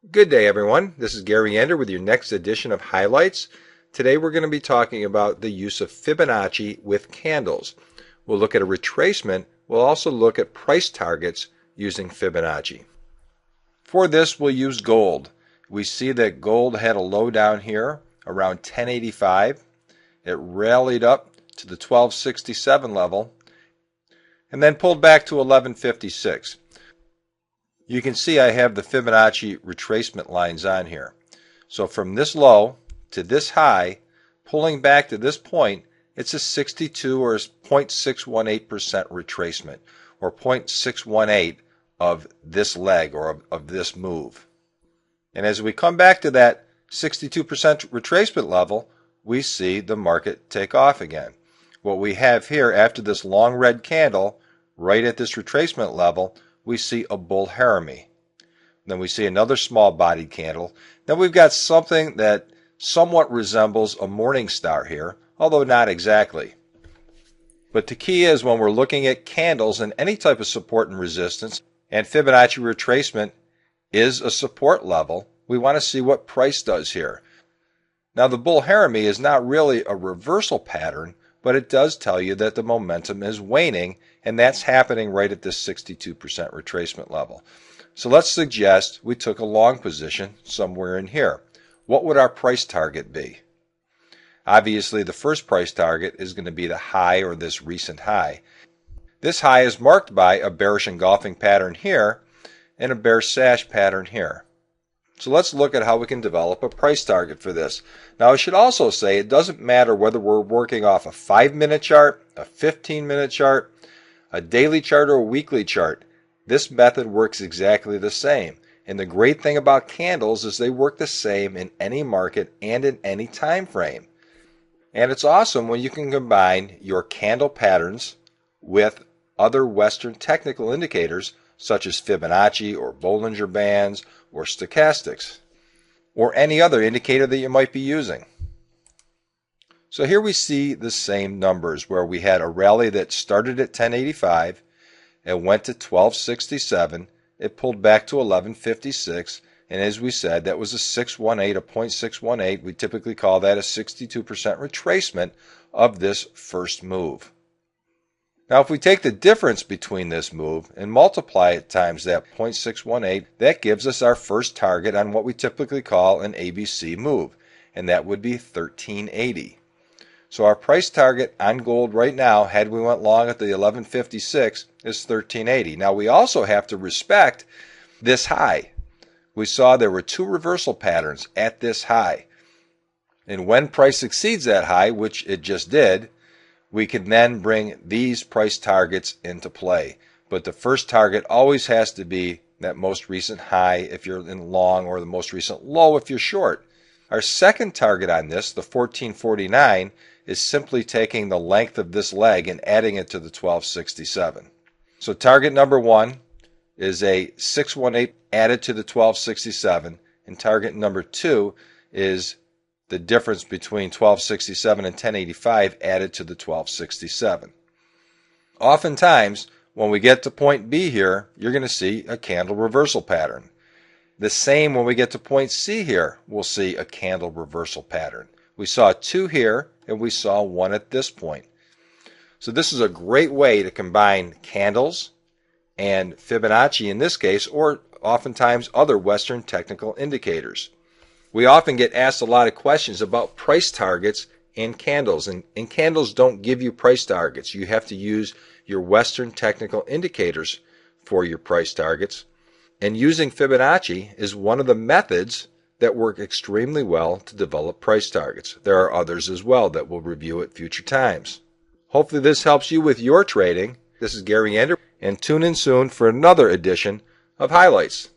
Good day, everyone. This is Gary Ender with your next edition of Highlights. Today we're going to be talking about the use of Fibonacci with candles. We'll look at a retracement. We'll also look at price targets using Fibonacci. For this, we'll use gold. We see that gold had a low down here around 1085. It rallied up to the 1267 level and then pulled back to 1156. You can see I have the Fibonacci retracement lines on here. So from this low to this high, pulling back to this point, it's a 62 or 0.618% retracement, or 0.618 of this leg or of this move. And as we come back to that 62% retracement level, we see the market take off again. What we have here after this long red candle, right at this retracement level, we see a bull harami. Then we see another small bodied candle. Then we've got something that somewhat resembles a morning star here, although not exactly. But the key is when we're looking at candles and any type of support and resistance, and Fibonacci retracement is a support level, we want to see what price does here. Now the bull harami is not really a reversal pattern, but it does tell you that the momentum is waning, and that's happening right at this 62% retracement level. So let's suggest we took a long position somewhere in here. What would our price target be? Obviously, the first price target is going to be the high or this recent high. This high is marked by a bearish engulfing pattern here and a bear sash pattern here. So let's look at how we can develop a price target for this. Now I should also say it doesn't matter whether we're working off a 5-minute chart, a 15-minute chart, a daily chart, or a weekly chart. This method works exactly the same. And the great thing about candles is they work the same in any market and in any time frame. And it's awesome when you can combine your candle patterns with other Western technical indicators such as Fibonacci or Bollinger Bands or stochastics, or any other indicator that you might be using. So here we see the same numbers where we had a rally that started at 1085, it went to 1267, it pulled back to 1156, and as we said, that was a 618, a 0.618. We typically call that a 62% retracement of this first move. Now, if we take the difference between this move and multiply it times that 0.618, that gives us our first target on what we typically call an ABC move, and that would be 1380. So our price target on gold right now, had we went long at the 1156, is 1380. Now, we also have to respect this high. We saw there were two reversal patterns at this high. And when price exceeds that high, which it just did, we can then bring these price targets into play. But the first target always has to be that most recent high if you're in long, or the most recent low if you're short. Our second target on this, the 1449, is simply taking the length of this leg and adding it to the 1267. So target number one is a 618 added to the 1267, and target number two is the difference between 1267 and 1085 added to the 1267. Oftentimes, when we get to point B here, you're going to see a candle reversal pattern. The same when we get to point C here, we'll see a candle reversal pattern. We saw two here, and we saw one at this point. So this is a great way to combine candles and Fibonacci in this case, or oftentimes other Western technical indicators. We often get asked a lot of questions about price targets and candles, and candles don't give you price targets. You have to use your Western technical indicators for your price targets, and using Fibonacci is one of the methods that work extremely well to develop price targets. There are others as well that we'll review at future times. Hopefully this helps you with your trading. This is Gary Ender, and tune in soon for another edition of Highlights.